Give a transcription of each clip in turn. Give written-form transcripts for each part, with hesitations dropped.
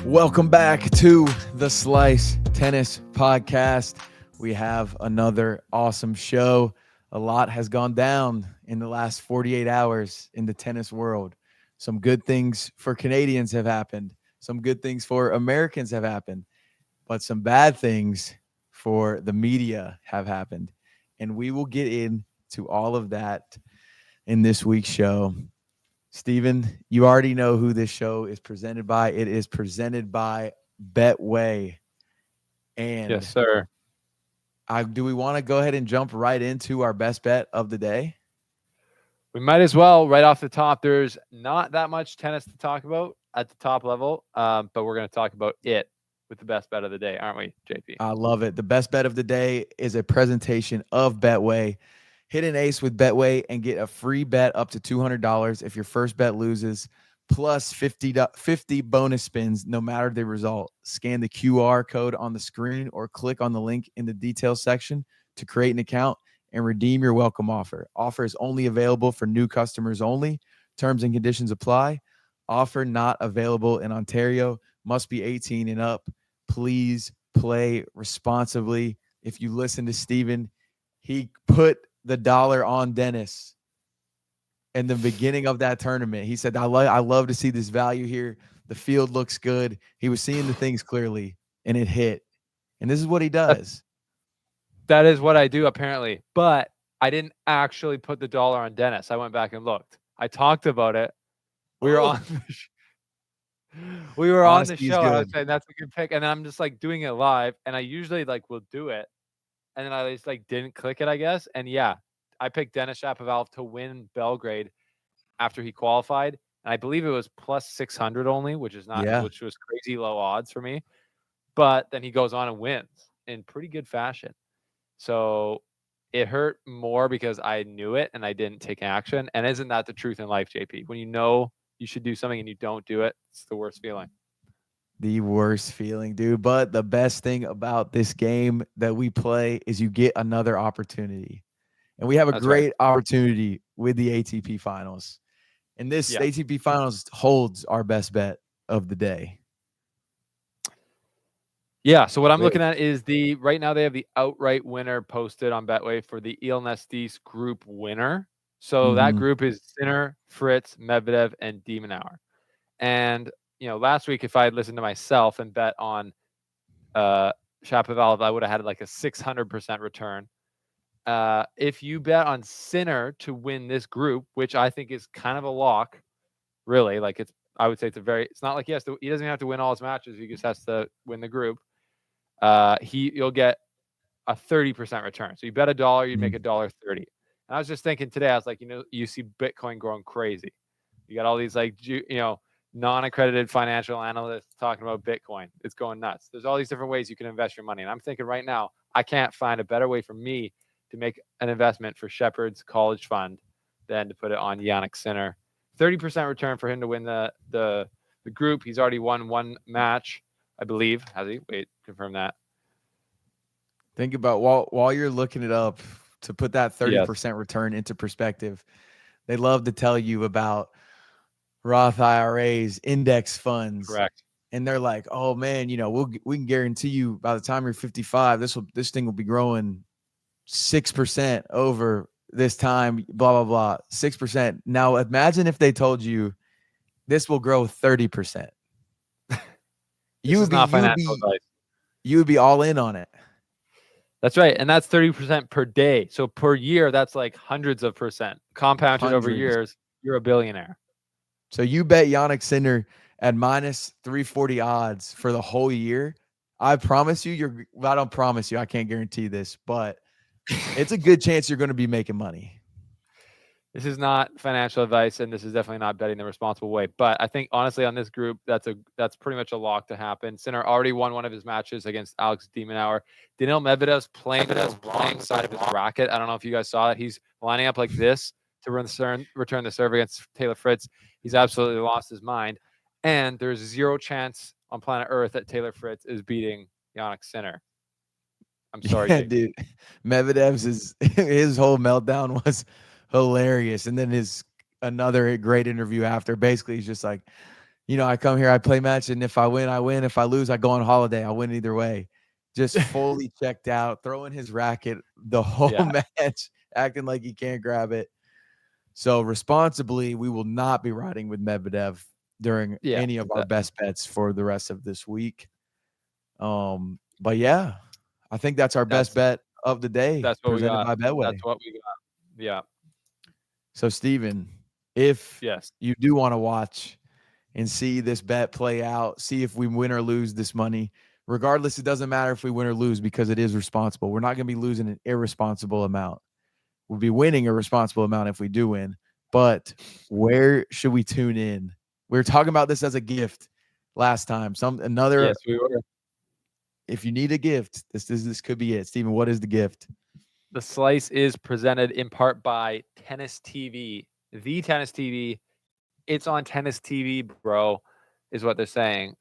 Welcome back to the Slice Tennis Podcast. We have another awesome show. A lot has gone down in the last 48 hours in the tennis world. Some good things for Canadians have happened. Some good things for Americans have happened. But some bad things for the media have happened. And we will get into all of that in this week's show. Steven, you already know who this show is presented by. It is presented by Betway. And yes, sir. Do we want to go ahead and jump right into our best bet of the day? We might as well. Right off the top, there's not that much tennis to talk about at the top level, but we're going to talk about it with the best bet of the day, aren't we, JP? I love it. The best bet of the day is a presentation of Betway. Hit an ace with Betway and get a free bet up to $200 if your first bet loses, plus 50 bonus spins no matter the result. Scan the QR code on the screen or click on the link in the details section to create an account and redeem your welcome offer. Offer is only available for new customers only. Terms and conditions apply. Offer not available in Ontario. Must be 18 and up. Please play responsibly. If you listen to Steven, he put the dollar on Dennis in the beginning of that tournament. He said, I love to see this value here. The field looks good. He was seeing the things clearly, and it hit. And this is what he does. That is what I do, apparently. But I didn't actually put the dollar on Dennis. I went back and looked. I talked about it. We were on the on the show. I was saying that's a good pick. And then I'm just like doing it live. And I usually will do it. And then I just didn't click it, I guess. And yeah, I picked Denis Shapovalov to win Belgrade after he qualified. And I believe it was plus 600 only, which is not, which was crazy low odds for me. But then he goes on and wins in pretty good fashion. So it hurt more because I knew it and I didn't take action. And isn't that the truth in life, JP? When you know you should do something and you don't do it, it's the worst feeling. The worst feeling, dude. But the best thing about this game that we play is you get another opportunity. And we have a great opportunity with the ATP Finals. And this ATP Finals holds our best bet of the day. Yeah, so what I'm looking at is right now they have the outright winner posted on Betway for the Il Nestis group winner. So that group is Sinner, Fritz, Medvedev, and de Minaur. And last week, if I had listened to myself and bet on Shapovalov, I would have had a 600% return. If you bet on Sinner to win this group, which I think is kind of a lock, really, I would say it's not like he doesn't even have to win all his matches. He just has to win the group. You'll get a 30% return. So you bet $1, you'd make $1.30. And I was just thinking today, I was like, you see Bitcoin growing crazy. You got all these non-accredited financial analysts talking about Bitcoin. It's going nuts. There's all these different ways you can invest your money. And I'm thinking right now, I can't find a better way for me to make an investment for Shepard's college fund than to put it on Jannik Sinner. 30% return for him to win the group. He's already won one match, I believe. Has he? Wait, confirm that. Think about while you're looking it up to put that 30% return into perspective. They love to tell you about Roth IRAs, index funds. Correct. And they're like, oh man, we can guarantee you by the time you're 55, this thing will be growing 6% over this time, blah, blah, blah, 6%. Now imagine if they told you this will grow 30%. You would be all in on it. That's right. And that's 30% per day. So per year, that's hundreds of percent. Compounded over years, you're a billionaire. So you bet Jannik Sinner at minus 340 odds for the whole year. I promise you, I don't promise you, I can't guarantee this, but it's a good chance you're going to be making money. This is not financial advice, and this is definitely not betting the responsible way. But I think, honestly, on this group, that's pretty much a lock to happen. Sinner already won one of his matches against Alex de Minaur. Daniil Medvedev's playing the wrong side of his racket. I don't know if you guys saw that. He's lining up like this to return the serve against Taylor Fritz. He's absolutely lost his mind. And there's zero chance on planet Earth that Taylor Fritz is beating Jannik Sinner. I'm sorry, yeah, dude. Medvedev's his whole meltdown was hilarious. And then another great interview after. Basically, he's just like, I come here, I play match, and if I win, I win. If I lose, I go on holiday. I win either way. Just fully checked out, throwing his racket the whole Yeah. match, acting like he can't grab it. So responsibly, we will not be riding with Medvedev during Yeah. any of our best bets for the rest of this week. But yeah, I think that's our best bet of the day That's what we presented got. by That's Betway. what we got. Yeah. So Steven, if Yes. you do want to watch and see this bet play out, see if we win or lose this money, regardless, it doesn't matter if we win or lose because it is responsible. We're not going to be losing an irresponsible amount. We'll be winning a responsible amount if we do win. But where should we tune in? We were talking about this as a gift last time. Yes, we were. If you need a gift, this could be it. Steven, what is the gift? The slice is presented in part by Tennis TV. The Tennis TV. It's on Tennis TV, bro, is what they're saying.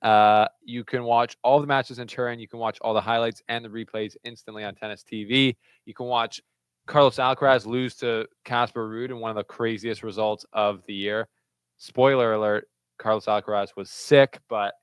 You can watch all the matches in turn. You can watch all the highlights and the replays instantly on Tennis TV. You can watch Carlos Alcaraz lose to Casper Ruud in one of the craziest results of the year. Spoiler alert, Carlos Alcaraz was sick, but,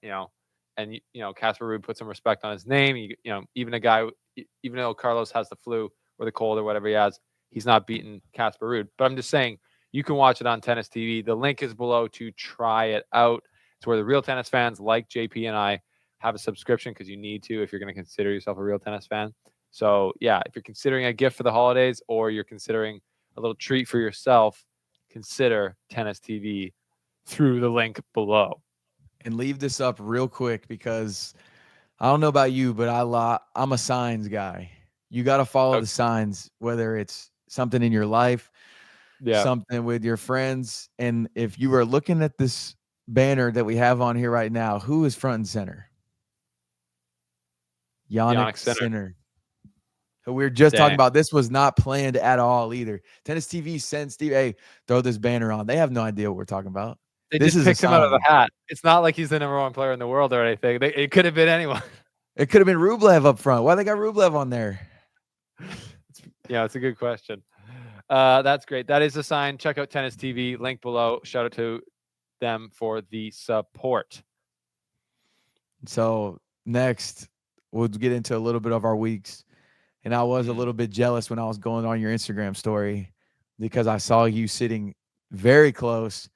Casper Ruud put some respect on his name. Even though Carlos has the flu or the cold or whatever he has, he's not beating Casper Ruud. But I'm just saying, you can watch it on Tennis TV. The link is below to try it out. It's where the real tennis fans like JP and I have a subscription because you need to if you're going to consider yourself a real tennis fan. So, yeah, if you're considering a gift for the holidays or you're considering a little treat for yourself, consider Tennis TV through the link below. And leave this up real quick because I don't know about you, but I'm a signs guy. You got to follow the signs, whether it's something in your life, something with your friends. And if you are looking at this banner that we have on here right now, who is front and center? Jannik Sinner. So we were just talking about this was not planned at all either. Tennis TV sent Steve, hey, throw this banner on. They have no idea what we're talking about. They just picked him out of the hat. It's not like he's the number one player in the world or anything. It could have been anyone. It could have been Rublev up front. Why they got Rublev on there? It's a good question. That's great. That is a sign. Check out Tennis TV. Link below. Shout out to them for the support. So next, we'll get into a little bit of our weeks. And I was a little bit jealous when I was going on your Instagram story because I saw you sitting very close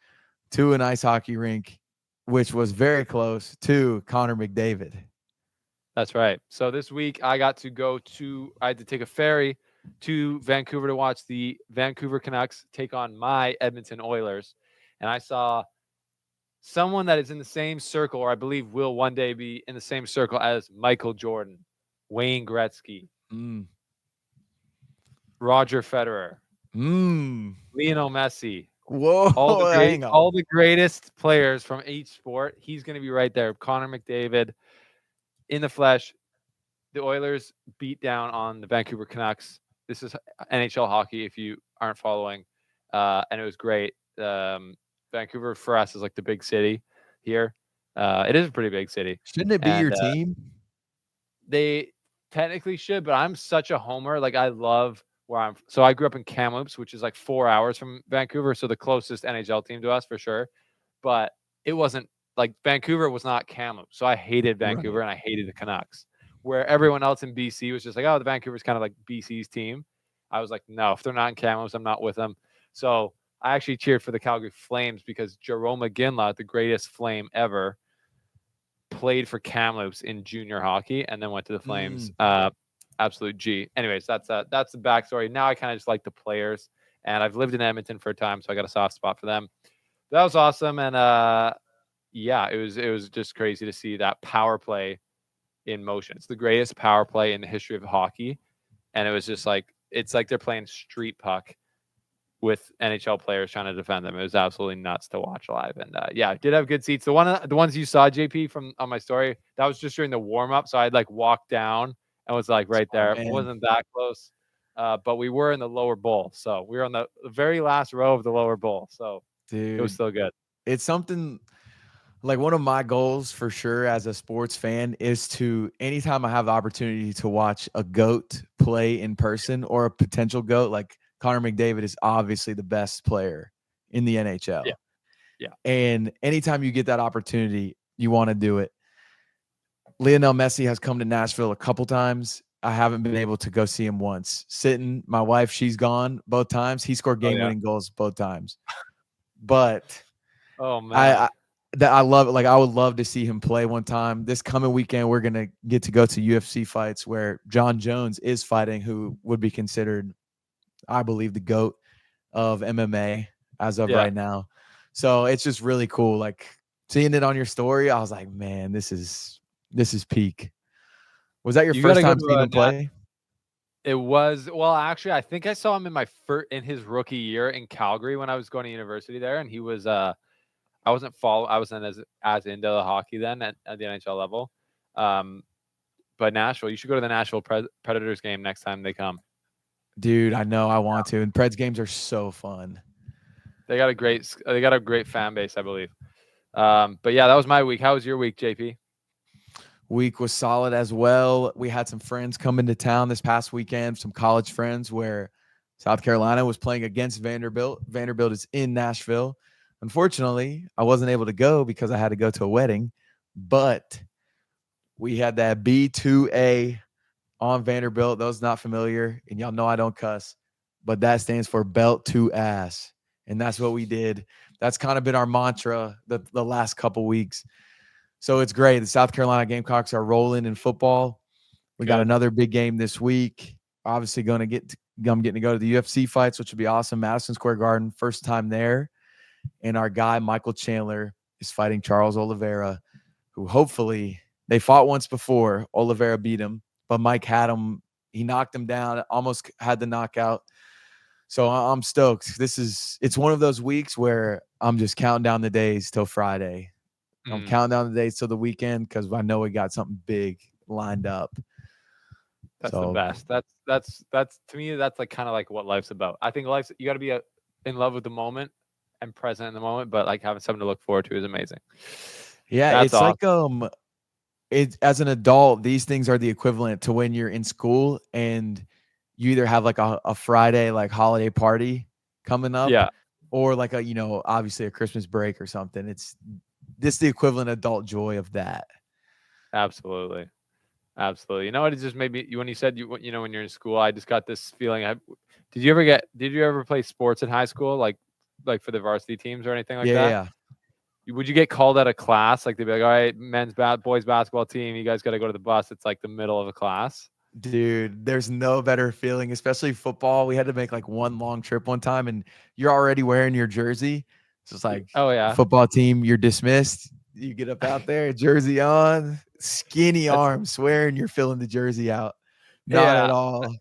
to an ice hockey rink, which was very close to Connor McDavid. That's right. So this week I had to take a ferry to Vancouver to watch the Vancouver Canucks take on my Edmonton Oilers. And I saw someone that is in the same circle, or I believe will one day be in the same circle as Michael Jordan, Wayne Gretzky, Roger Federer, Lionel Messi. Whoa, all the greatest players from each sport. He's going to be right there. Connor McDavid in the flesh. The Oilers beat down on the Vancouver Canucks. This is NHL hockey if you aren't following. And it was great. Vancouver for us is like the big city here. It is a pretty big city. Shouldn't it be your team? They technically should, but I'm such a homer. Like I love where I'm. So I grew up in Kamloops, which is like 4 hours from Vancouver. So the closest NHL team to us for sure. But it wasn't like Vancouver was not Kamloops. So I hated Vancouver and I hated the Canucks. Where everyone else in BC was just like, oh, the Vancouver's kind of like BC's team. I was like, no, if they're not in Kamloops, I'm not with them. So I actually cheered for the Calgary Flames because Jarome Iginla, the greatest Flame ever, played for Kamloops in junior hockey and then went to the Flames. Absolute G. Anyways, that's the backstory. Now I kind of just like the players, and I've lived in Edmonton for a time, so I got a soft spot for them. That was awesome, and it was just crazy to see that power play in motion. It's the greatest power play in the history of hockey, and it was just like it's like they're playing street puck with NHL players trying to defend them. It was absolutely nuts to watch live, and I did have good seats. The ones you saw, JP, from on my story, that was just during the warm up, so I'd like walked down and was like right there. It wasn't that close, but we were in the lower bowl, so we were on the very last row of the lower bowl. So it was still good. It's something. Like one of my goals for sure as a sports fan is to anytime I have the opportunity to watch a GOAT play in person or a potential GOAT, like Connor McDavid is obviously the best player in the NHL. Yeah. Yeah. And anytime you get that opportunity, you want to do it. Lionel Messi has come to Nashville a couple times. I haven't been able to go see him once. Sitting, my wife, she's gone both times. He scored Oh yeah. game-winning goals both times. But Oh I, man. I that I love it. Like I would love to see him play one time. This coming weekend, we're gonna get to go to UFC fights where John Jones is fighting, who would be considered, I believe, the GOAT of MMA as of Yeah. right now. So it's just really cool. Like seeing it on your story, I was like, man, this is peak. Was that your You got first to go time to seeing a him play? It was well, actually, I think I saw him in my in his rookie year in Calgary when I was going to university there, and he was I wasn't as into the hockey then at the NHL level. Um, but Nashville, you should go to the Nashville Predators game next time they come. Dude, I know I want to. And Preds games are so fun. They got a great fan base, I believe. But yeah, that was my week. How was your week, JP? Week was solid as well. We had some friends come into town this past weekend, some college friends where South Carolina was playing against Vanderbilt. Vanderbilt is in Nashville. Unfortunately, I wasn't able to go because I had to go to a wedding, but we had that B2A on Vanderbilt. Those not familiar, and y'all know I don't cuss, but that stands for belt to ass. And that's what we did. That's kind of been our mantra the last couple weeks. So it's great. The South Carolina Gamecocks are rolling in football. We got Good. another big game this week. Obviously, I'm getting to go to the UFC fights, which would be awesome. Madison Square Garden, first time there. And our guy, Michael Chandler, is fighting Charles Oliveira, who hopefully they fought once before. Oliveira beat him, but Mike had him. He knocked him down, almost had the knockout. So I'm stoked. It's one of those weeks where I'm just counting down the days till Friday. I'm Mm, counting down the days till the weekend because I know we got something big lined up. that's the So best. That's to me. That's like kind of like what life's about. I think life's you got to be in love with the moment and present in the moment, but like having something to look forward to is amazing. yeah, That's it's awesome. like it's as an adult, these things are the equivalent to when you're in school and you either have like a Friday like holiday party coming up Yeah, or like obviously a Christmas break or something. It's this the equivalent adult joy of that. absolutely. Absolutely. You know what? It just made me when you said when you're in school, I just got this feeling. Did you ever play sports in high school, like for the varsity teams or anything like Yeah, that? yeah. Would you get called out of class? Like they'd be like, all right, boys basketball team, you guys got to go to the bus. It's like the middle of a class. Dude, there's no better feeling, especially football. We had to make like one long trip one time, and you're already wearing your jersey. So it's like Oh yeah, football team, you're dismissed. You get up out there, jersey on, skinny that's arms, swearing you're filling the jersey out. Not at yeah. all.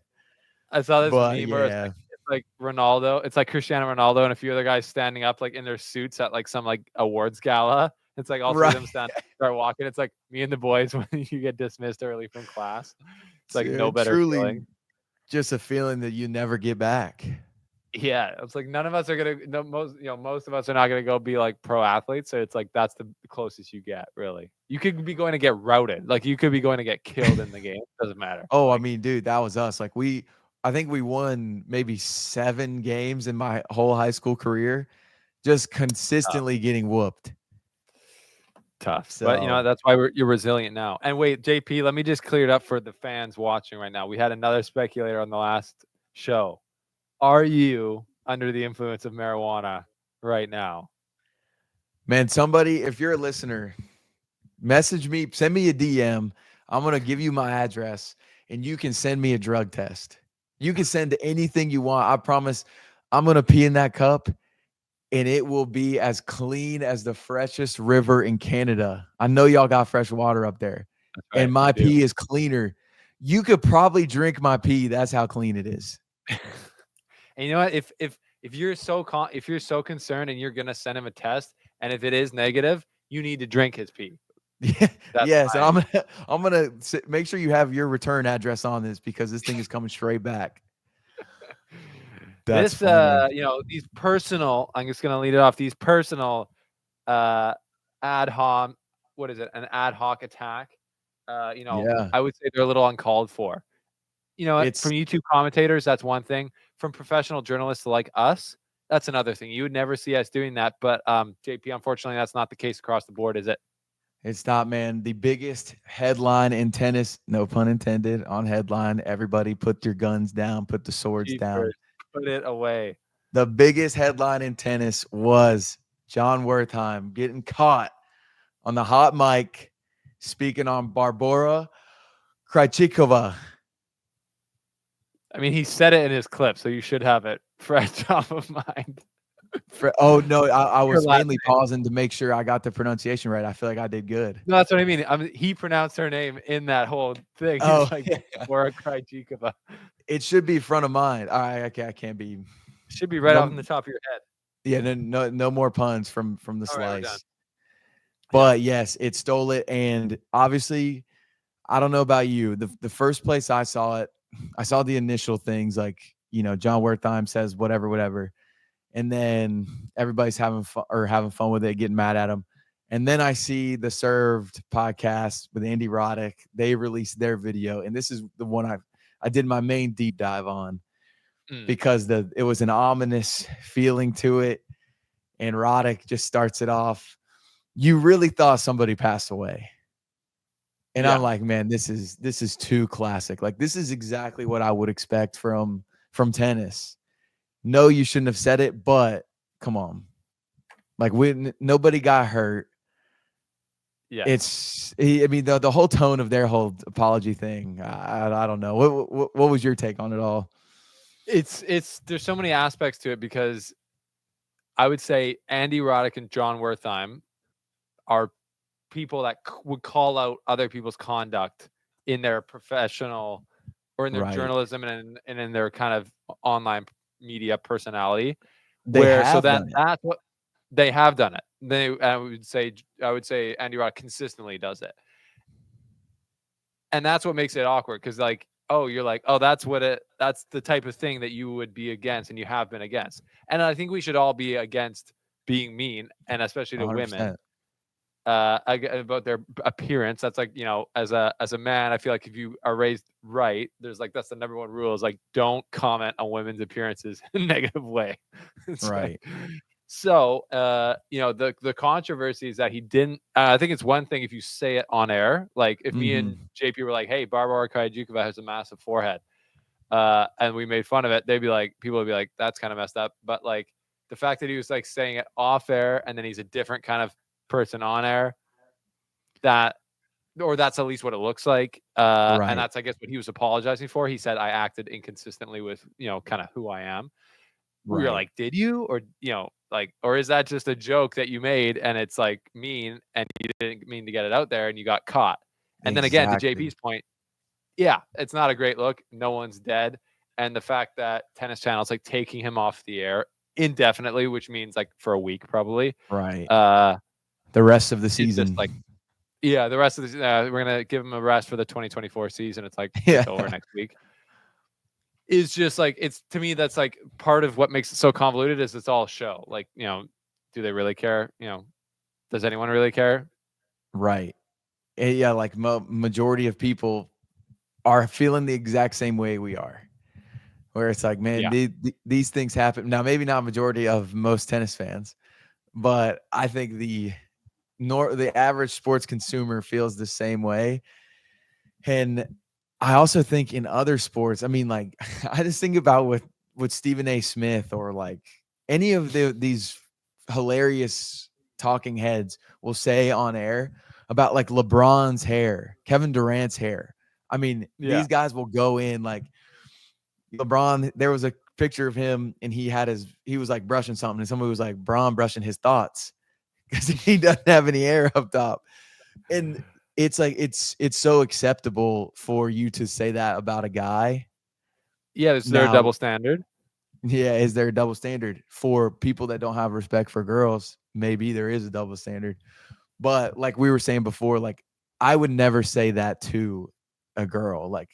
I saw this But meme where yeah, it's like Ronaldo. It's like Cristiano Ronaldo and a few other guys standing up like in their suits at like some like awards gala. It's like all three of right. them start walking. It's like me and the boys when you get dismissed early from class. It's like no Dude, better truly feeling. just a feeling that you never get back. Yeah, it's like none of us are gonna. No, most of us are not gonna go be like pro athletes. So it's like that's the closest you get. Really, you could be going to get routed. Like you could be going to get killed in the game. Doesn't matter. Oh, I Like mean, dude, that was us. Like I think we won maybe 7 games in my whole high school career, just tough, consistently getting whooped. tough. But So, that's why you're resilient now. And wait, JP, let me just clear it up for the fans watching right now. We had another speculator on the last show. Are you under the influence of marijuana right now? man, somebody, if you're a listener, message me, send me a DM. I'm going to give you my address and you can send me a drug test. You can send anything you want. I promise I'm going to pee in that cup and it will be as clean as the freshest river in Canada. I know y'all got fresh water up there, That's and right. We my do. pee is cleaner. You could probably drink my pee. That's how clean it is. And you know what? If you're if you're so concerned and you're gonna send him a test, and if it is negative, you need to drink his pee. Yeah, That's yes, and my I'm gonna make sure you have your return address on this because this thing is coming straight back. That's this funny. these personal. I'm just gonna lead it off. These personal uh ad hoc. What is it? An ad hoc attack. Yeah, I would say they're a little uncalled for. You know what? it's From YouTube commentators, that's one thing. From professional journalists like us, that's another thing. You would never see us doing that, but JP, unfortunately, that's not the case across the board, is it? It's not, man. The biggest headline in tennis, no pun intended, on headline. Everybody put your guns down, put the swords down. Jeepers, put it away. The biggest headline in tennis was Jon Wertheim getting caught on the hot mic speaking on Barbora Krejcikova. I mean, he said it in his clip, so you should have it fresh top of mind. Oh no, I Your was last mainly name. pausing to make sure I got the pronunciation right. I feel like I did good. No, that's what I mean. He pronounced her name in that whole thing. Oh, He's like, yeah. Bora Krejcikova. It should be front of mind. All right, okay, I can't be. Should be right off in the top of your head. Yeah, no more puns from the All right, we're done. slice. But yes, it stole it, and obviously, I don't know about you. The first place I saw it, I saw the initial things like Jon Wertheim says whatever, and then everybody's having fun with it, getting mad at him. And then I see the Served podcast with Andy Roddick. They released their video, and this is the one I did my main deep dive on because it was an ominous feeling to it. And Roddick just starts it off. You really thought somebody passed away. And I'm like, man, this is too classic. Like, this is exactly what I would expect from tennis. No, you shouldn't have said it, but come on. Like, nobody got hurt. Yeah. I mean, the whole tone of their whole apology thing, I don't know. What was your take on it all? It's there's so many aspects to it because I would say Andy Roddick and Jon Wertheim are people that would call out other people's conduct in their professional or in their journalism and in their kind of online media personality. That's what they have done it. I would say Andy Roddick consistently does it. And that's what makes it awkward because you're like, oh, that's the type of thing that you would be against and you have been against. And I think we should all be against being mean, and especially to 100%. Women about their appearance. That's like, as a man, I feel like if you are raised right, that's the number one rule is like, don't comment on women's appearances in a negative way. Right. So, the controversy is that he didn't. I think it's one thing if you say it on air, like if me and JP were like, "Hey, Barbora Krejcikova has a massive forehead," and we made fun of it, people would be like, "That's kind of messed up." But like the fact that he was like saying it off air, and then he's a different kind of person on air, that's at least what it looks like. And that's, I guess, what he was apologizing for. He said, "I acted inconsistently with kind of who I am." We were like, "Did you?" Or or is that just a joke that you made and it's like mean and you didn't mean to get it out there and you got caught? And then again, to JP's point, yeah, it's not a great look. No one's dead. And the fact that Tennis Channel's like taking him off the air indefinitely, which means like for a week probably. Right. The rest of the season. Just like, the rest of the we're gonna give him a rest for the 2024 season. It's like it's over next week. Is just like, it's, to me, that's like part of what makes it so convoluted is it's all show. Like, do they really care? Does anyone really care? Right. Yeah, like majority of people are feeling the exact same way we are. Where it's like, man, these things happen. Now, maybe not majority of most tennis fans, but I think the average sports consumer feels the same way. And I also think in other sports, I mean, like, I just think about with Stephen A. Smith or like any of these hilarious talking heads will say on air about like LeBron's hair, Kevin Durant's hair. I mean, these guys will go in like LeBron. There was a picture of him and he was like brushing something and somebody was like, Bron brushing his thoughts because he doesn't have any hair up top. And it's like it's so acceptable for you to say that about a guy. Yeah, is there a double standard? Yeah, is there a double standard for people that don't have respect for girls? Maybe there is a double standard. But like we were saying before, like I would never say that to a girl, like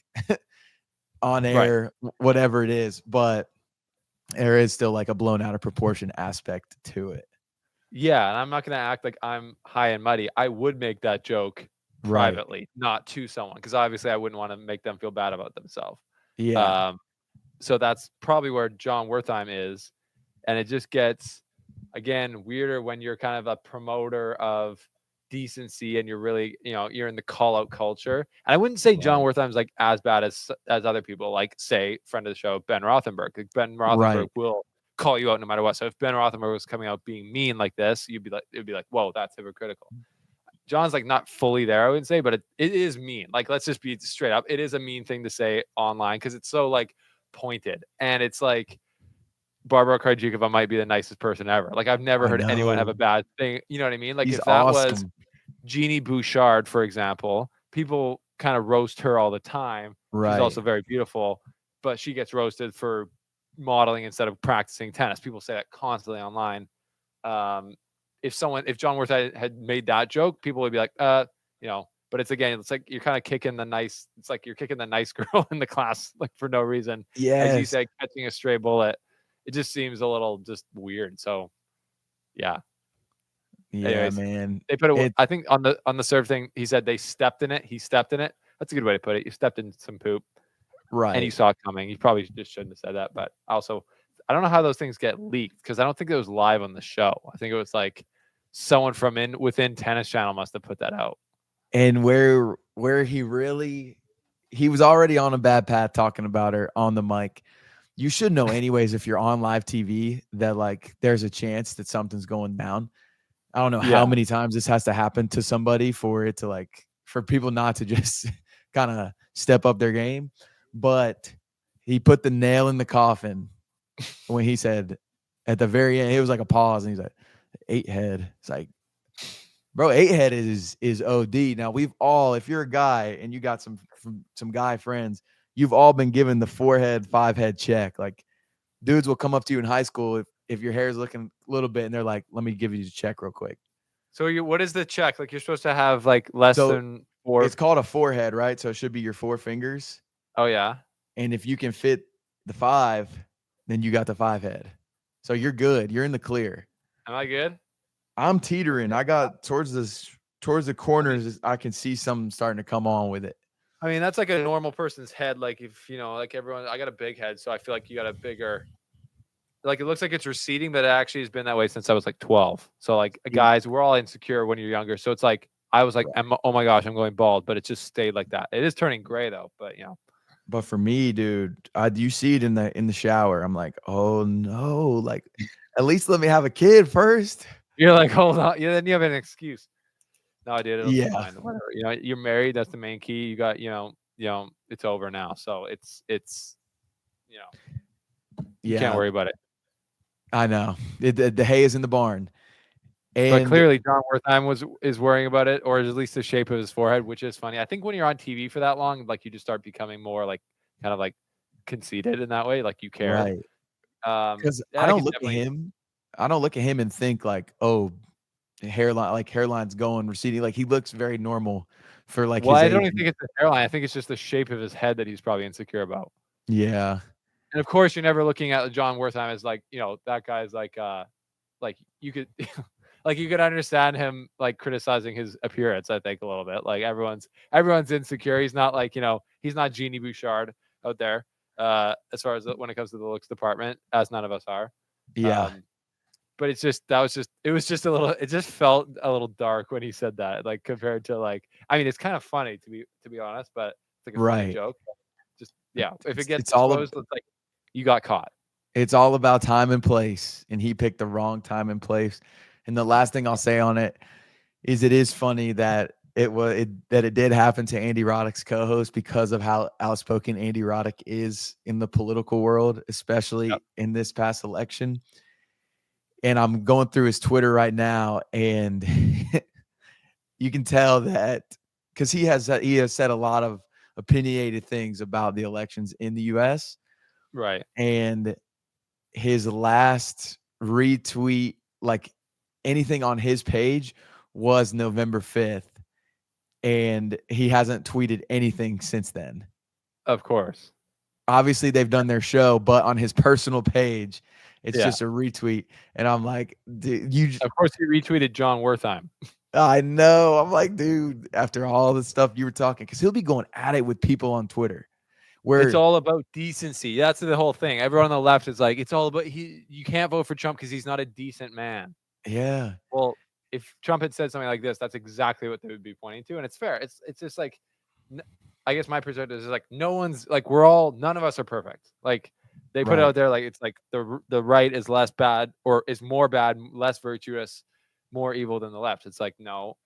on air, whatever it is. But there is still like a blown out of proportion aspect to it. Yeah, and I'm not going to act like I'm high and muddy. I would make that joke privately, not to someone, because obviously I wouldn't want to make them feel bad about themselves. Yeah. So that's probably where Jon Wertheim is. And it just gets, again, weirder when you're kind of a promoter of decency and you're really, you're in the call out culture. And I wouldn't say Jon Right. Wertheim's like as bad as other people, like say friend of the show, Ben Rothenberg. Like Ben Rothenberg Right. will call you out no matter what. So if Ben Rothenberg was coming out being mean like this, it'd be like, whoa, that's hypocritical. John's like not fully there, I would say, but it is mean. Like, let's just be straight up. It is a mean thing to say online because it's so like pointed. And it's like Barbara Krajcikova might be the nicest person ever. Like, I've never I heard anyone have a know. bad thing. You know what I mean? Like, He's if that was awesome. Jeannie Bouchard, for example, people kind of roast her all the time. She's Right. also very beautiful, but she gets roasted for modeling instead of practicing tennis. People say that constantly online. If Jon Wertheim had made that joke, people would be like, but it's like you're kind of kicking the nice, it's like you're kicking the nice girl in the class, like for no reason. As you Yes. said, catching a stray bullet. It just seems a little just weird. So yeah. Yeah, Anyways, man. they put it, It I think on the serve thing, he said they stepped in it. He stepped in it. That's a good way to put it. You stepped in some poop and you right. saw it coming. You probably just shouldn't have said that. But also, I don't know how those things get leaked because I don't think it was live on the show. I think it was like someone from within Tennis Channel must have put that out. And where he was already on a bad path talking about her on the mic. You should know anyways if you're on live TV that like there's a chance that something's going down. I don't know how Yeah. many times this has to happen to somebody for it to like for people not to just kind of step up their game. But he put the nail in the coffin when he said at the very end, it was like a pause and he's like, 8 head. It's like, bro, 8 head is OD. Now we've all, if you're a guy and you got some guy friends, you've all been given the 4 head, 5 head check. Like dudes will come up to you in high school if your hair is looking a little bit and they're like, let me give you a check real quick. So what is the check? Like you're supposed to have like less So than 4. it's called a 4 head, right? So it should be your 4 fingers. Oh yeah. And if you can fit the 5, then you got the 5 head. So you're good. You're in the clear. Am I good? I'm teetering. I got towards the corners. I can see some starting to come on with it. I mean, that's like a normal person's head. Like if like everyone, I got a big head, so I feel like you got a bigger. Like it looks like it's receding, but it actually has been that way since I was like 12. So like guys, we're all insecure when you're younger. So it's like I was like, oh my gosh, I'm going bald, but it just stayed like that. It is turning gray though, but But for me, dude, you see it in the shower. I'm like, oh no, like at least let me have a kid first. You're like, hold on. Yeah, then you have an excuse. No, dude, it'll be Yeah. fine. Whatever. You're married. That's the main key. You got, it's over now. So it's, you can't worry about it. I know. The hay is in the barn. But clearly, Jon Wertheim is worrying about it, or at least the shape of his forehead, which is funny. I think when you're on TV for that long, like you just start becoming more like kind of like conceited in that way, like you care. Right. Because I I don't could look at him. I don't look at him and think like, oh, hairline's going receding. Like he looks very normal for like Well, his I age. don't even think it's the hairline. I think it's just the shape of his head that he's probably insecure about. Yeah. And of course, you're never looking at Jon Wertheim as like, that guy's like you could like you could understand him like criticizing his appearance, I think a little bit. Like everyone's insecure. He's not like, he's not Jeannie Bouchard out there. As far as when it comes to the looks department, as none of us are. Yeah. But it was just a little, it just felt a little dark when he said that, like compared to like, I mean, it's kind of funny to be honest, but it's like a funny joke. Just, yeah. If it gets exposed, it's like you got caught. It's all about time and place, and he picked the wrong time and place. And the last thing I'll say on it is it is funny that it did happen to Andy Roddick's co-host because of how outspoken Andy Roddick is in the political world, especially in this past election. And I'm going through his Twitter right now, and you can tell that because he has said a lot of opinionated things about the elections in the U.S. Right. And his last retweet, like anything on his page, was November 5th. And he hasn't tweeted anything since then. Of course. Obviously, they've done their show, but on his personal page, it's just a retweet. And I'm like, dude, of course, he retweeted Jon Wertheim. I know. I'm like, dude, after all the stuff you were talking, because he'll be going at it with people on Twitter. It's Where all about decency. That's the whole thing. Everyone on the left is like, it's all about you can't vote for Trump because he's not a decent man. yeah, Well, if Trump had said something like this, that's exactly what they would be pointing to, and it's fair. It's just like, I guess my perspective is like, no one's like, none of us are perfect. Like they put it right. out there, like it's like the right is less bad or is more bad, less virtuous, more evil than the left. It's like, no,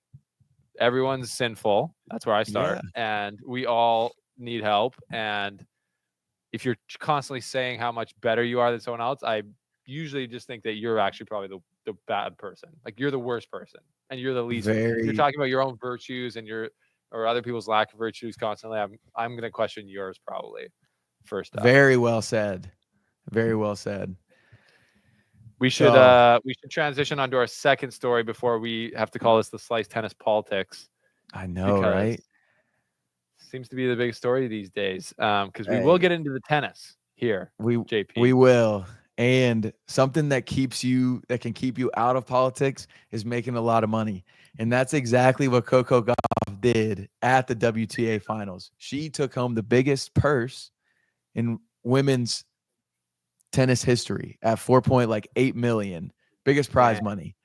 everyone's sinful. That's where I Yeah, start, and we all need help. And if you're constantly saying how much better you are than someone else, I usually just think that you're actually probably the bad person. Like you're the worst person and you're the least. If you're very, talking about your own virtues and your or other people's lack of virtues constantly, I'm gonna question yours probably first up. very well said. Very well said. So We should transition onto our second story before we have to call this the slice tennis politics, I know, because right? it seems to be the big story these days. Because we will Hey, get into the tennis here, we JP. we will. And something that can keep you out of politics is making a lot of money. And that's exactly what Coco Gauff did at the WTA finals. She took home the biggest purse in women's tennis history at 4.8 million, biggest prize Man, money.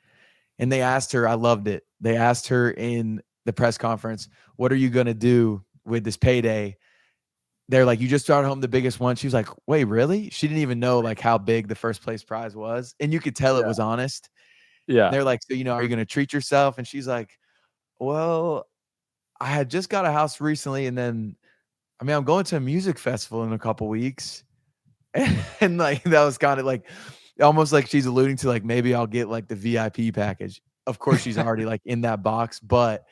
And they asked her, I loved it. They asked her in the press conference, what are you going to do with this payday? They're like, you just started home the biggest one. She was like, wait, really? She didn't even know like how big the first place prize was. And you could tell it yeah, was honest. yeah, They're like, so, are you going to treat yourself? And she's like, well, I had just got a house recently. And then, I'm going to a music festival in a couple weeks. And like, that was kind of like, almost like she's alluding to like, maybe I'll get like the VIP package. Of course, she's already like in that box, but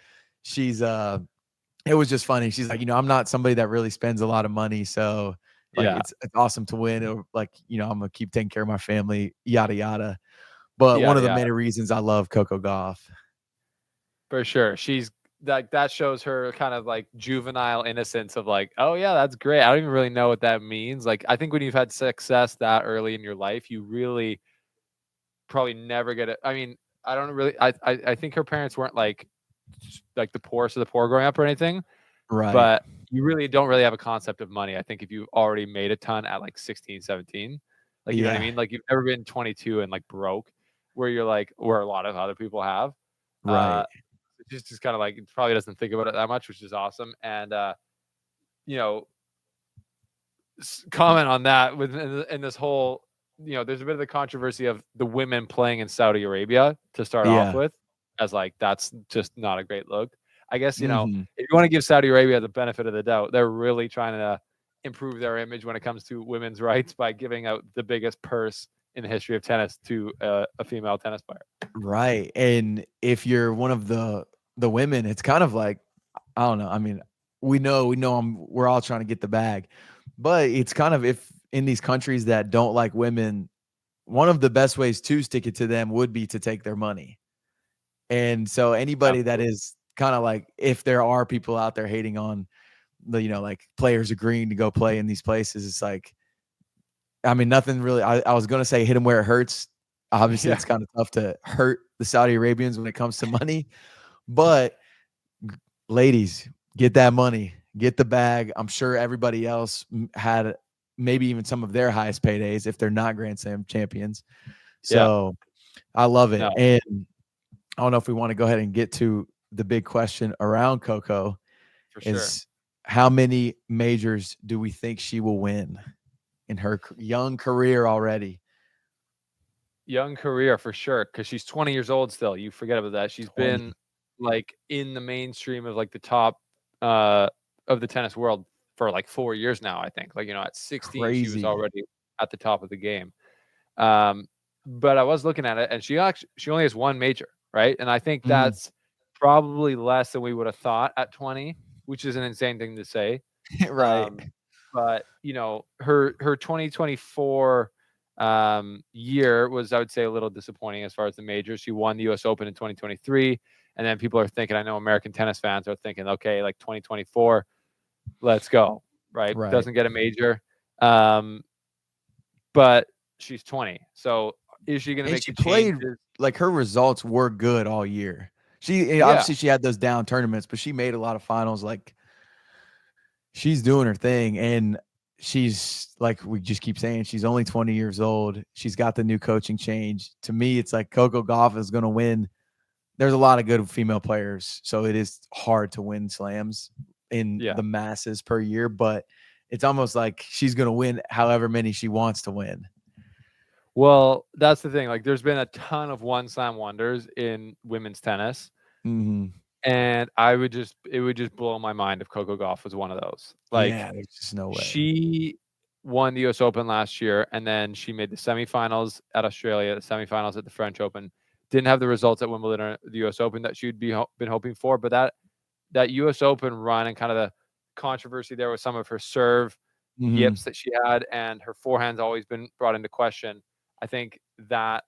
she's, it was just funny. She's like, I'm not somebody that really spends a lot of money. So like, yeah, it's awesome to win. Or like, I'm going to keep taking care of my family, yada, yada. But one yeah, of the yeah, many reasons I love Coco Gauff. for sure. She's like that shows her kind of like juvenile innocence of like, oh yeah, that's great. I don't even really know what that means. Like, I think when you've had success that early in your life, you really probably never get it. I mean, I don't really. I think her parents weren't like the poorest of the poor growing up or anything, Right. but you really don't really have a concept of money. I think if you've already made a ton at like 16, 17, like, you know what I Yeah. mean? Like you've never been 22 and like broke where you're like, where a lot of other people have. Uh, Right. just kind of like, it probably doesn't think about it that much, which is awesome. And, you know, comment on that in this whole, there's a bit of the controversy of the women playing in Saudi Arabia to start off Yeah. with, as like, that's just not a great look. I guess, Hmm. if you want to give Saudi Arabia the benefit of the doubt, they're really trying to improve their image when it comes to women's rights by giving out the biggest purse in the history of tennis to a female tennis player. Right. And if you're one of the women, it's kind of like, I don't know. We know we're all trying to get the bag, but it's kind of, if in these countries that don't like women, one of the best ways to stick it to them would be to take their money. And so anybody that Absolutely. is kind of like, if there are people out there hating on the, like players agreeing to go play in these places, it's like, nothing really. I was gonna say hit them where it hurts. Obviously, Yeah. it's kind of tough to hurt the Saudi Arabians when it comes to money, but ladies, get that money, get the bag. I'm sure everybody else had maybe even some of their highest paydays if they're not Grand Slam champions. Yeah. So I love it. No, And I don't know if we want to go ahead and get to the big question around Coco for sure. is, how many majors do we think she will win in her young career already? Young career for sure, because she's 20 years old still. You forget about that. She's been 20. like in the mainstream of like the top uh of the tennis world for like 4 years now, I think. Like, at 16, she was Crazy. already at the top of the game. Um, but I was looking at it and she only has one major, right? And I think Mhm. that's probably less than we would have thought at 20, which is an insane thing to say. Right. Um, but her 2024 year was, I would say, a little disappointing as far as the majors. She won the U.S. Open in 2023, and then people are thinking. I know American tennis fans are thinking, okay, like 2024, let's go, right? Right. Doesn't get a major, um, but she's 20. So is she going to And make she the played, changes? like, her results were good all year. Yeah, Obviously she had those down tournaments, but she made a lot of finals. Like, she's doing her thing. And she's like we just keep saying, she's only 20 years old. She's got the new coaching change. To me, it's like Coco Gauff is going to win. There's a lot of good female players, so it is hard to win slams in Yeah. the masses per year, but it's almost like she's going to win however many she wants to win. Well, that's the thing. Like, there's been a ton of one slam wonders in women's tennis, Mm-hmm. and it would just blow my mind if Coco Gauff was one of those. Like, Yeah, there's just no way. she won the U.S. Open last year, and then she made the semifinals at Australia, the semifinals at the French Open. Didn't have the results at Wimbledon or the U.S. Open that she'd been hoping for, but that U.S. Open run and kind of the controversy there with some of her serve Mm-hmm. yips that she had, and her forehand's always been brought into question. I think that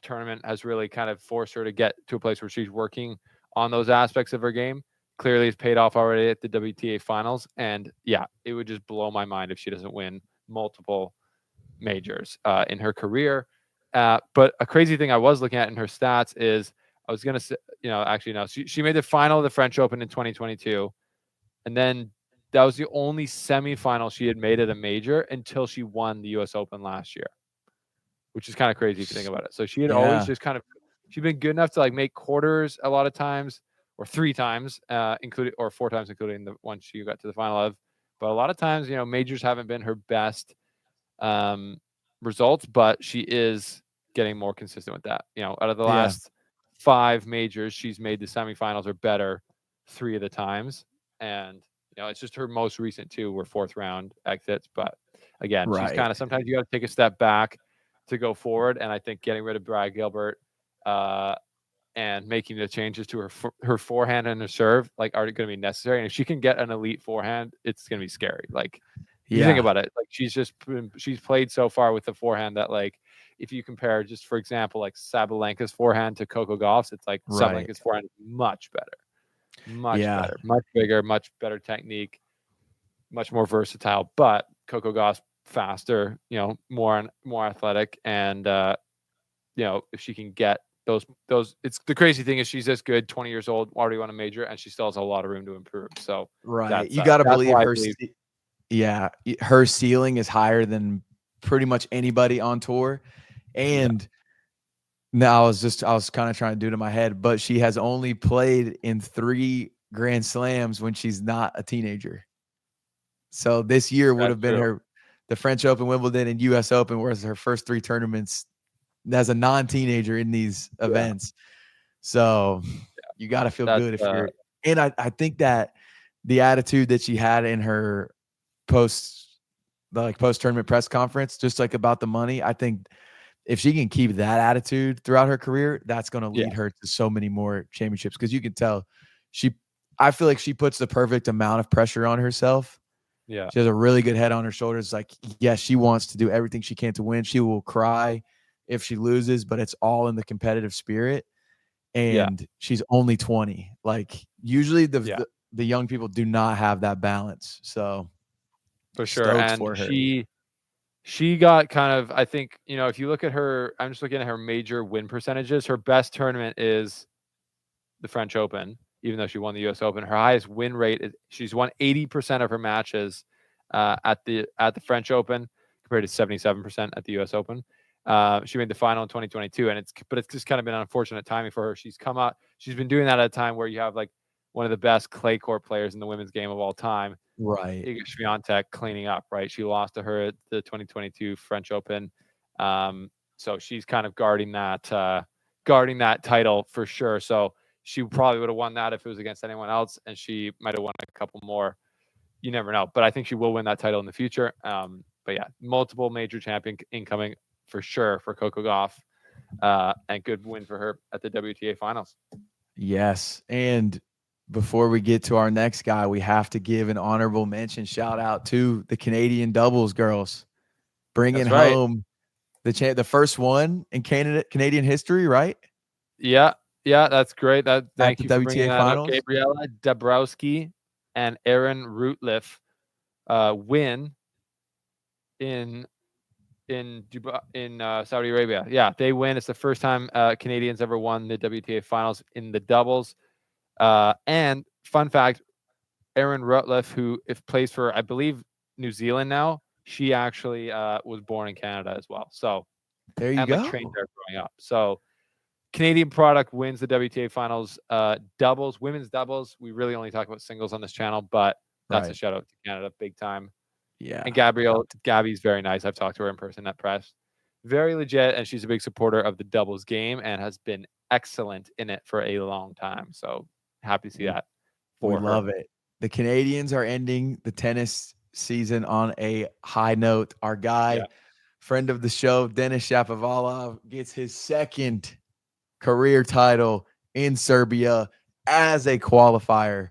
tournament has really kind of forced her to get to a place where she's working on those aspects of her game. Clearly, it's paid off already at the WTA finals. And yeah, it would just blow my mind if she doesn't win multiple majors in her career. But a crazy thing I was looking at in her stats is I was going to say, actually, no, she made the final of the French Open in 2022. And then that was the only semifinal she had made at a major until she won the US Open last year, which is kind of crazy if you think about it. So she had always Yeah. just kind of she'd been good enough to like make quarters a lot of times, or 3 times, including or 4 times, including the one she got to the final of. But a lot of times, majors haven't been her best um, results, but she is getting more consistent with that. Out of the Yeah. last 5 majors, she's made the semifinals or better 3 of the times, and it's just her most recent 2 were 4th round exits. But again, she's Right. kind of sometimes you got to take a step back to go forward, and I think getting rid of Brad Gilbert and making the changes to her forehand and her serve like are going to be necessary. And if she can get an elite forehand, it's going to be scary. Like, if you think Yeah. about it, like she's played so far with the forehand that, like, if you compare, just for example, like Sabalenka's forehand to Coco Gauff's, it's like Right. Sabalenka's forehand is much Yeah. better, much bigger, much better technique, much more versatile. But Coco Gauff's faster, more athletic, and if she can get those, it's the crazy thing is she's this good, 20 years old, already won a major, and she still has a lot of room to improve. So Right. that's You got to that's believe why I her. believe. Yeah, her ceiling is higher than pretty much anybody on tour. Yeah. And now I was kind of trying to do it in my head, but she has only played in 3 Grand Slams when she's not a teenager. So this year would That's have been true. the French Open, Wimbledon, and US Open, whereas her first 3 tournaments as a non-teenager in these Yeah. events. So you got to feel That's good if you're, and I think that the attitude that she had in her post post tournament press conference, just like about the money, I think if she can keep that attitude throughout her career, that's going to yeah, lead her to so many more championships. Because you can tell she, I feel like she puts the perfect amount of pressure on herself. yeah, She has a really good head on her shoulders. Like, yes, she wants to do everything she can to win. She will cry if she loses, but it's all in the competitive spirit. yeah, And she's only 20. Like, usually yeah, the young people do not have that balance. So for sure. stoked And for her. she got kind of, I think, if you look at her, I'm just looking at her major win percentages. Her best tournament is the French Open, even though she won the U.S. Open. Her highest win rate is she's won 80% of her matches at the French Open compared to 77% at the U.S. Open. She made the final in 2022, and it's just kind of been unfortunate timing for her. She's been doing that at a time where you have like one of the best clay court players in the women's game of all time, Right. Iga Swiatek, cleaning up. Right, she lost to her at the 2022 French Open, so she's kind of guarding that title for sure. So she probably would have won that if it was against anyone else, and she might have won a couple more. You never know, but I think she will win that title in the future. But yeah, multiple major champion incoming for sure for Coco Gauff, and good win for her at the WTA finals. Yes. And before we get to our next guy, we have to give an honorable mention shout out to the Canadian doubles girls bringing That's right. home the first one in Canadian history, right? Yeah, yeah, that's great. At Thank the you for bringing WTA that up. finals. Gabriela Dabrowski and Erin Rootliff win in Dubai, in Saudi Arabia. Yeah, they win. It's the first time Canadians ever won the WTA finals in the doubles. And fun fact, Erin Rootliff, who if plays for, I believe, New Zealand now, She actually was born in Canada as well. So, There you and like trained go. there growing up. So Canadian product wins the WTA finals. Doubles, women's doubles. We really only talk about singles on this channel, but that's a Right. shout out to Canada, big time. Yeah. And Gabby's very nice. I've talked to her in person at press. Very legit, and she's a big supporter of the doubles game and has been excellent in it for a long time. So happy to see We, that we for her. love it. The Canadians are ending the tennis season on a high note. Our Yeah. guy, friend of the show, Denis Shapovalov, gets his second career title in Serbia as a qualifier.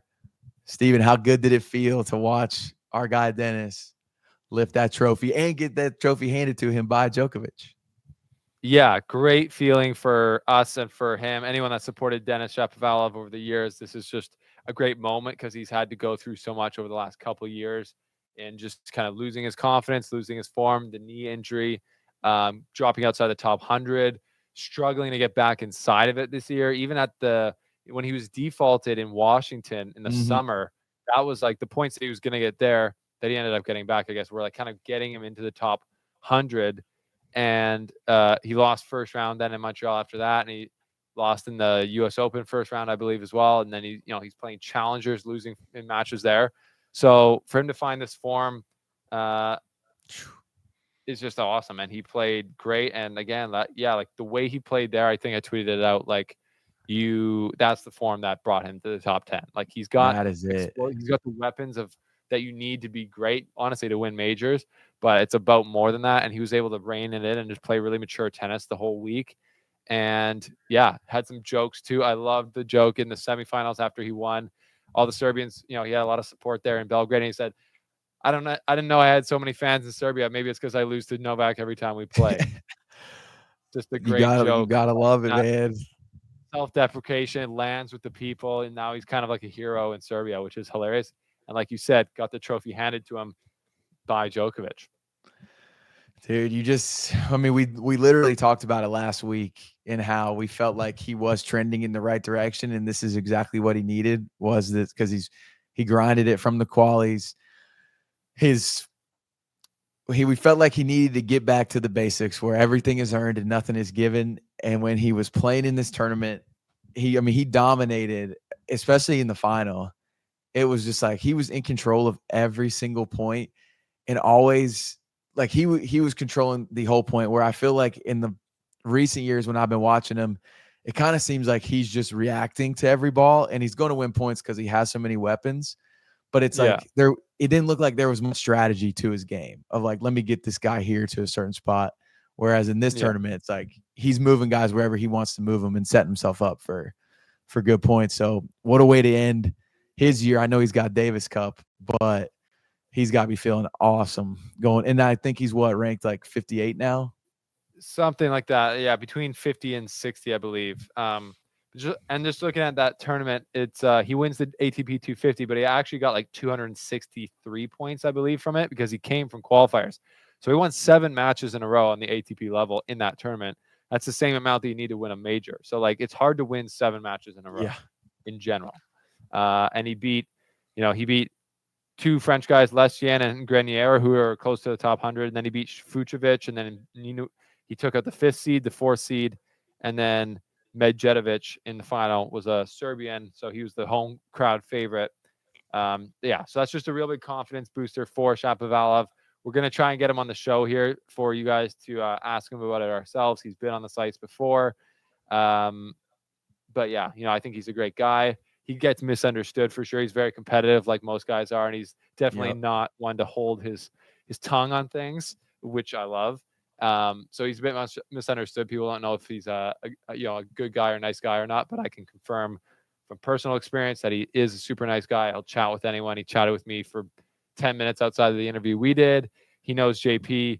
Steven, how good did it feel to watch our guy Dennis lift that trophy and get that trophy handed to him by Djokovic? Yeah, great feeling for us and for him. Anyone that supported Denis Shapovalov over the years, this is just a great moment because he's had to go through so much over the last couple of years and just kind of losing his confidence, losing his form, the knee injury, dropping outside the top 100, struggling to get back inside of it this year. Even at when he was defaulted in Washington in the summer, that was like the points that he was going to get there that he ended up getting back, I guess, were like kind of getting him into the top 100. And he lost first round then in Montreal after that, and he lost in the U.S. Open first round, I believe, as well. And then he's playing challengers, losing in matches there. So for him to find this form is just awesome, and he played great. And again, like the way he played there, I think I tweeted it out. Like that's the form that brought him to the top 10. Like he's got That is it. he's got the weapons that you need to be great, honestly, to win majors. But it's about more than that. And he was able to rein it in and just play really mature tennis the whole week. And yeah, had some jokes too. I loved the joke in the semifinals after he won. All the Serbians, he had a lot of support there in Belgrade. And he said, I didn't know I had so many fans in Serbia. Maybe it's because I lose to Novak every time we play. Just a great You joke. gotta love it, That man. self-deprecation lands with the people, and now he's kind of like a hero in Serbia, which is hilarious. And like you said, got the trophy handed to him by Djokovic. Dude, we literally talked about it last week and how we felt like he was trending in the right direction, and this is exactly what he needed. Was this because he grinded it from the qualies. We felt like he needed to get back to the basics where everything is earned and nothing is given. And when he was playing in this tournament, he dominated, especially in the final. It was just like he was in control of every single point and always like he was controlling the whole point, where I feel like in the recent years when I've been watching him, it kind of seems like he's just reacting to every ball, and he's going to win points because he has so many weapons. But it's like it didn't look like there was much strategy to his game of like, let me get this guy here to a certain spot. Whereas in this tournament, it's like he's moving guys wherever he wants to move them and setting himself up for good points. So what a way to end his year. I know he's got Davis Cup, but he's got to be feeling awesome going. And I think he's ranked like 58 now? Something like that. Yeah, between 50 and 60, I believe. Just looking at that tournament, it's he wins the ATP 250, but he actually got like 263 points, I believe, from it because he came from qualifiers. So he won 7 matches in a row on the ATP level in that tournament. That's the same amount that you need to win a major. So like it's hard to win 7 matches in a row in general. And he beat 2 French guys, Lestienne and Grenier, who are close to the top 100. And then he beat Fucsovics, and then he took out the 5th seed, the 4th seed, and then Medjedovic in the final was a Serbian, so he was the home crowd favorite. So that's just a real big confidence booster for Shapovalov. We're going to try and get him on the show here for you guys to ask him about it ourselves. He's been on the sites before. But yeah, I think he's a great guy. He gets misunderstood for sure. He's very competitive, like most guys are, and he's definitely not one to hold his tongue on things, which I love. So he's a bit misunderstood. People don't know if he's a good guy or nice guy or not, but I can confirm from personal experience that he is a super nice guy. He'll chat with anyone. He chatted with me for 10 minutes outside of the interview we did. He knows JP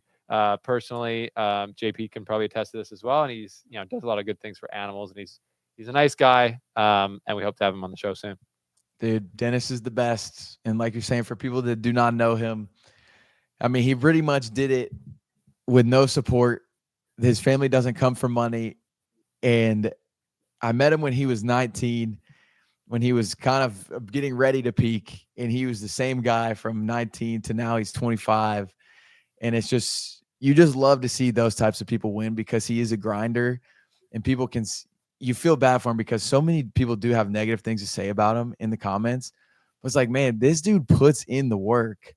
personally. JP can probably attest to this as well, and he's does a lot of good things for animals, and he's a nice guy, and we hope to have him on the show soon. Dude, Dennis is the best. And like you're saying, for people that do not know him, I mean, he pretty much did it with no support. His family doesn't come from money. And I met him when he was 19, when he was kind of getting ready to peak. And he was the same guy from 19 to now he's 25. And it's just, you just love to see those types of people win because he is a grinder, and people can, you feel bad for him because so many people do have negative things to say about him in the comments. But it's like, man, this dude puts in the work,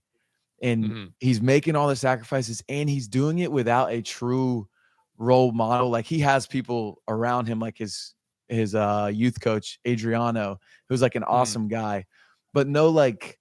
and he's making all the sacrifices, and he's doing it without a true role model. Like, he has people around him, like his youth coach, Adriano, who's like an awesome guy, but no like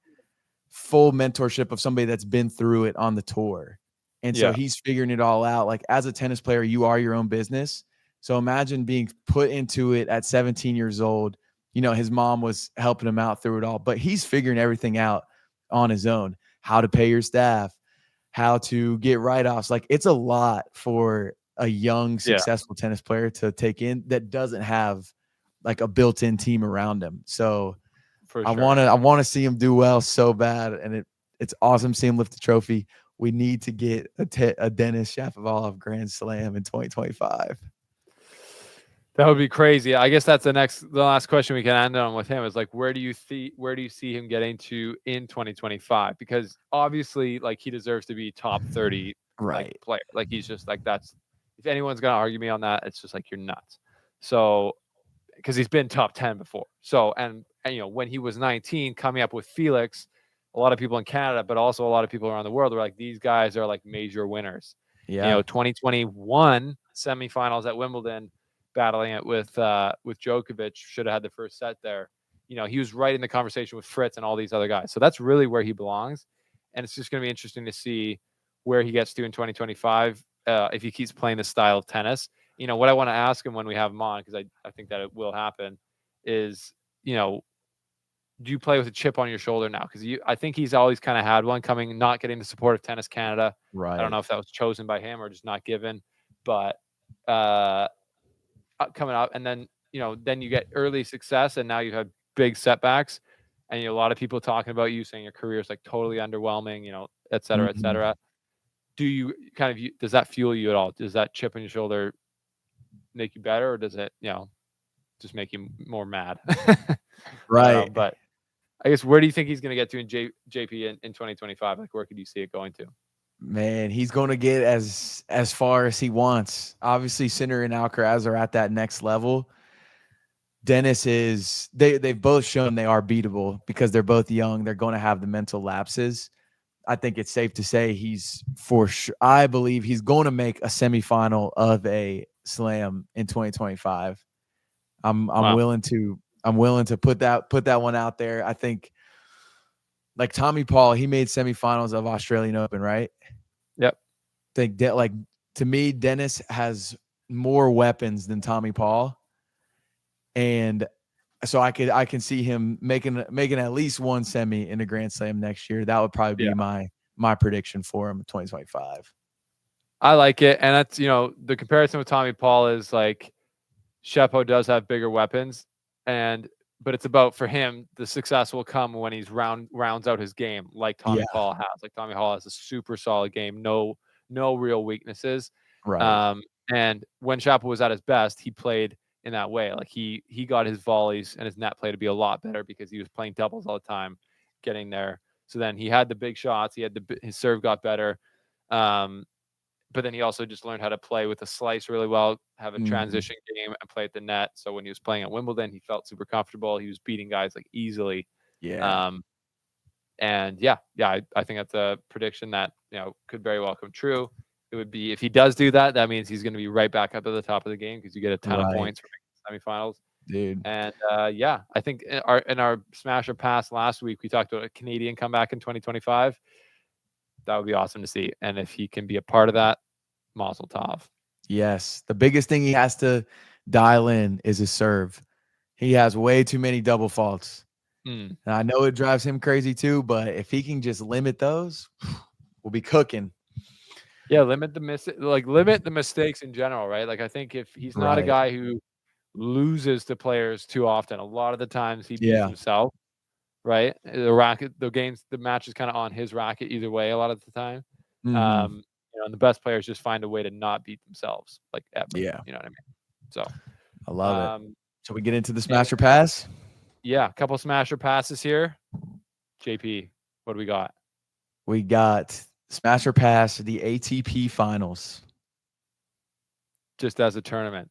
full mentorship of somebody that's been through it on the tour. And so he's figuring it all out. Like, as a tennis player, you are your own business. So imagine being put into it at 17 years old. You know, his mom was helping him out through it all, but he's figuring everything out on his own. How to pay your staff, how to get write-offs. Like, it's a lot for a young, successful tennis player to take in that doesn't have like a built-in team around him. So I want to see him do well so bad. And it's awesome seeing him lift the trophy. We need to get a Denis Shapovalov Grand Slam in 2025. That would be crazy. I guess that's the last question we can end on with him is like, where do you see him getting to in 2025? Because obviously, like, he deserves to be top 30 like, player. Like, he's just like, that's, if anyone's gonna argue me on that, it's just like, you're nuts. So, because he's been top 10 before. So, and you know, when he was 19, coming up with Felix, a lot of people in Canada, but also a lot of people around the world were like, these guys are like major winners. Yeah. You know, 2021 semifinals at Wimbledon, battling it with Djokovic, should have had the first set there. You know, he was right in the conversation with Fritz and all these other guys. So that's really where he belongs. And it's just going to be interesting to see where he gets to in 2025 if he keeps playing this style of tennis. You know, what I want to ask him when we have him on, because I think that it will happen, is, you know, do you play with a chip on your shoulder now? Because I think he's always kind of had one coming, not getting the support of Tennis Canada. Right. I don't know if that was chosen by him or just not given, but coming up, and then, you know, then you get early success, and now you have big setbacks, and, you know, a lot of people talking about you, saying your career is like totally underwhelming, you know, et cetera, et cetera. Do you kind of, does that fuel you at all? Does that chip on your shoulder make you better, or does it, you know, just make you more mad? Right. But I guess, where do you think he's going to get to in JP in 2025? Like, where could you see it going to? Man, he's going to get as far as he wants. Obviously, Sinner and Alcaraz are at that next level. Denis is, they've both shown they are beatable because they're both young. They're going to have the mental lapses. I think it's safe to say he's, for sure, I believe he's going to make a semifinal of a slam in 2025. I'm willing to put that one out there. I think, like Tommy Paul, he made semifinals of Australian Open, right? Yep. Think that, like, to me, Denis has more weapons than Tommy Paul, and so I can see him making at least one semi in a Grand Slam next year. That would probably be my prediction for him in 2025. I like it, and that's, you know, the comparison with Tommy Paul is like, Shapo does have bigger weapons, but it's about, for him, the success will come when he's rounds out his game, like Tommy Paul has. Like, Tommy Paul has a super solid game, no real weaknesses. Right. And when Shapo was at his best, he played in that way. Like, he got his volleys and his net play to be a lot better because he was playing doubles all the time, getting there. So then he had the big shots. His serve got better. But then he also just learned how to play with a slice really well, have a transition game, and play at the net. So when he was playing at Wimbledon, he felt super comfortable. He was beating guys like easily. Yeah. And I think that's a prediction that, you know, could very well come true. It would be, if he does do that, that means he's going to be right back up at the top of the game, because you get a ton of points for making semifinals. Dude. And I think in our Smash or Pass last week, we talked about a Canadian comeback in 2025. That would be awesome to see. And if he can be a part of that, Mazel tov. Yes. The biggest thing he has to dial in is his serve. He has way too many double faults. And I know it drives him crazy too, but if he can just limit those, we'll be cooking. Yeah, limit the mistakes in general, right? Like, I think if he's not a guy who loses to players too often, a lot of the times he beats himself, right? The match is kind of on his racket either way a lot of the time. You know, and the best players just find a way to not beat themselves, like, ever. Yeah. You know what I mean? So I love it. Shall we get into the Smasher Pass? Yeah, a couple Smasher Passes here. JP, what do we got? We got Smash or pass the ATP finals. Just as a tournament.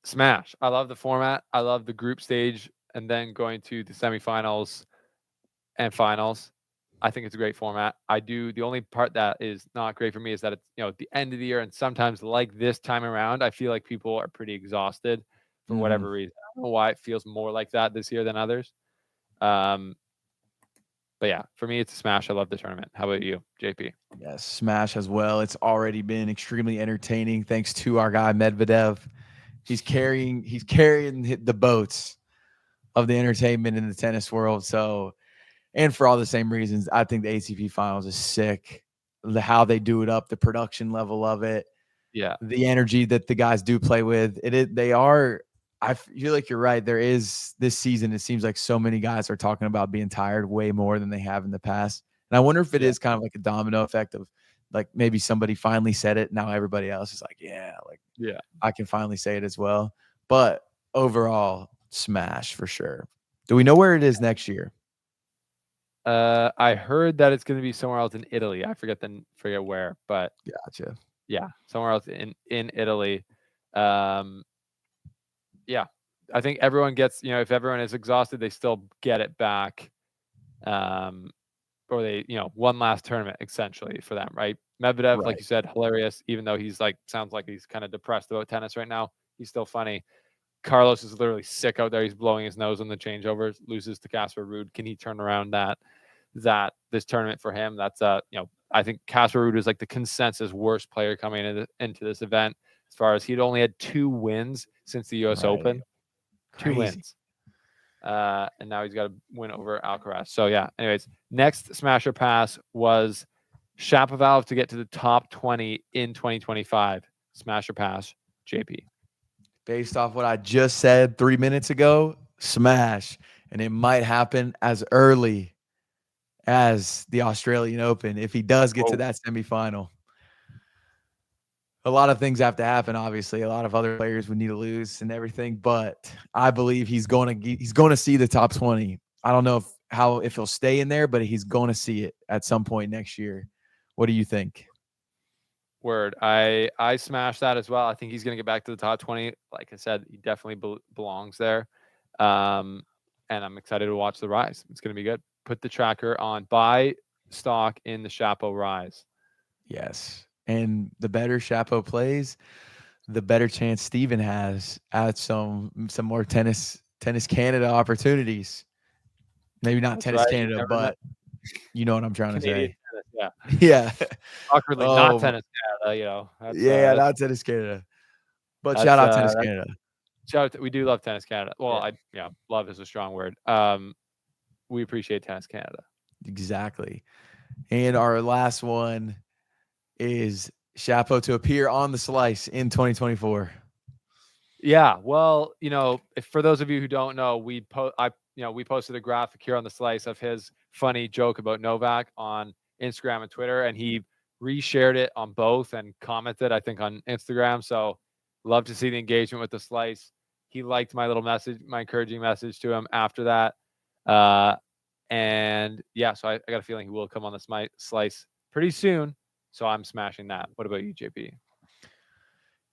Smash. I love the format. I love the group stage and then going to the semifinals and finals. I think it's a great format. I do. The only part that is not great for me is that it's, at the end of the year, and sometimes like this time around, I feel like people are pretty exhausted for whatever reason. I don't know why it feels more like that this year than others. But yeah, for me, it's a smash. I love the tournament. How about you, JP? Yes, smash as well. It's already been extremely entertaining thanks to our guy Medvedev. He's carrying the boats of the entertainment in the tennis world. So, and for all the same reasons, I think the ATP finals is sick. How they do it up, the production level of it, Yeah. the energy that the guys do play with. They are. I feel like you're right. There is this season. It seems like so many guys are talking about being tired way more than they have in the past. And I wonder if it Yeah. is kind of like a domino effect of like maybe somebody finally said it. Now everybody else is like, yeah, like Yeah. I can finally say it as well. But overall, smash for sure. Do we know where it is next year? I heard that it's going to be somewhere else in Italy. I forget where, but Gotcha. yeah, somewhere else in Italy. Yeah, I think everyone gets, if everyone is exhausted, they still get it back. Or they, one last tournament essentially for them, right? Medvedev, like Right. you said, hilarious, even though he's sounds like he's kind of depressed about tennis right now. He's still funny. Carlos is literally sick out there. He's blowing his nose on the changeovers, loses to Casper Ruud. Can he turn around this tournament for him? That's I think Casper Ruud is like the consensus worst player coming into this event, as far as he'd only had 2 wins since the US Open. Crazy. 2 wins. And now he's got to win over Alcaraz. So yeah, anyways, next smasher pass was Shapovalov to get to the top 20 in 2025. Smasher pass, JP. Based off what I just said 3 minutes ago, smash. And it might happen as early as the Australian Open if he does get to that semifinal. A lot of things have to happen, obviously. A lot of other players would need to lose and everything, but I believe he's going to see the top 20. I don't know if he'll stay in there, but he's going to see it at some point next year. What do you think? Word. I smashed that as well. I think he's going to get back to the top 20. Like I said, he definitely belongs there. And I'm excited to watch the rise. It's going to be good. Put the tracker on. Buy stock in the Chapo rise. Yes. And the better Chapo plays, the better chance Steven has at some more tennis Canada opportunities. Maybe not That's Tennis right. Canada, but you know what I'm trying Canadian to say. tennis, yeah. Yeah. Awkwardly, not Tennis Canada, Yeah, not Tennis Canada. But shout out Tennis Canada. Shout out we do love Tennis Canada. Well, love is a strong word. We appreciate Tennis Canada. Exactly. And our last one is Chapo to appear on the slice in 2024. Yeah, well, if for those of you who don't know, we posted a graphic here on the slice of his funny joke about Novak on Instagram and Twitter, and he reshared it on both and commented, I think, on Instagram. So love to see the engagement with the slice. He liked my little message, my encouraging message to him after that. And yeah, so I got a feeling he will come on the slice pretty soon. So I'm smashing that. What about you, JP?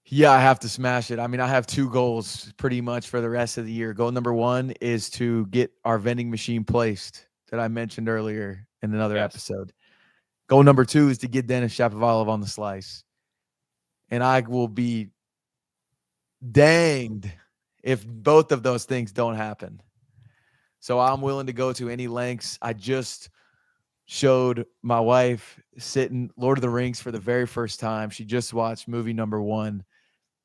Yeah, I have to smash it. I mean, I have 2 goals pretty much for the rest of the year. Goal number 1 is to get our vending machine placed that I mentioned earlier in another episode. Goal number 2 is to get Denis Shapovalov on the slice. And I will be danged if both of those things don't happen. So I'm willing to go to any lengths. I just showed my wife sitting Lord of the Rings for the very first time. She just watched movie number 1.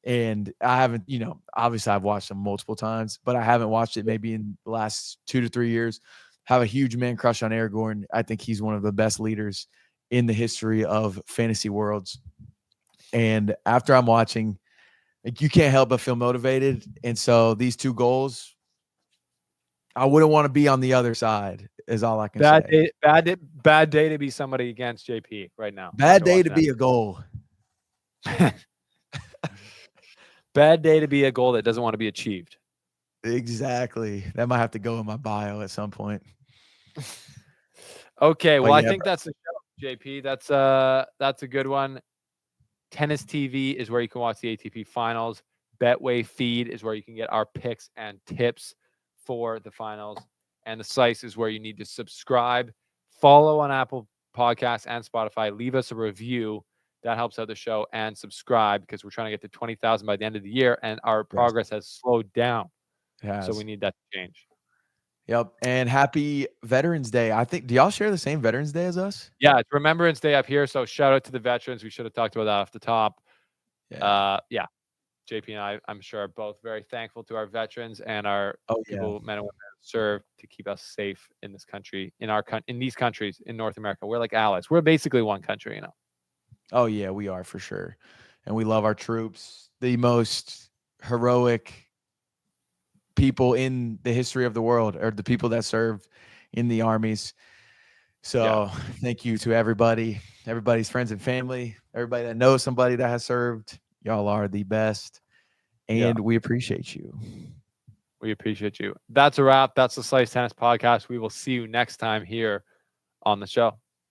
And I haven't, obviously I've watched them multiple times, but I haven't watched it maybe in the last 2 to 3 years. Have a huge man crush on Aragorn. I think he's one of the best leaders in the history of fantasy worlds. And after I'm watching, like, you can't help but feel motivated. And so these 2 goals, I wouldn't want to be on the other side, is all I can say. Bad day to be somebody against JP right now. Bad day to be a goal. Bad day to be a goal that doesn't want to be achieved. Exactly. That might have to go in my bio at some point. Okay, well, I think that's the show. JP, that's a good one. Tennis TV is where you can watch the ATP finals. Betway Feed is where you can get our picks and tips for the finals. And the Slice is where you need to subscribe, follow on Apple Podcasts and Spotify, leave us a review. That helps out the show, and subscribe because we're trying to get to 20,000 by the end of the year, and our Yes, progress has slowed down. it So we has. need that to change. Yep. And happy Veterans Day. I think, do y'all share the same Veterans Day as us? Yeah, it's Remembrance Day up here. So shout out to the veterans. We should have talked about that off the top. Yeah. Yeah. JP and I'm sure, are both very thankful to our veterans and our Oh, yeah. people, men and women who serve to keep us safe in this country, in these countries, in North America. We're like allies. We're basically one country, you know. Oh, yeah, we are for sure. And we love our troops, the most heroic people in the history of the world, or the people that served in the armies. So thank you to everybody's friends and family, everybody that knows somebody that has served. Y'all are the best. And we appreciate you. We appreciate you. That's a wrap. That's the Slice Tennis Podcast. We will see you next time here on the show.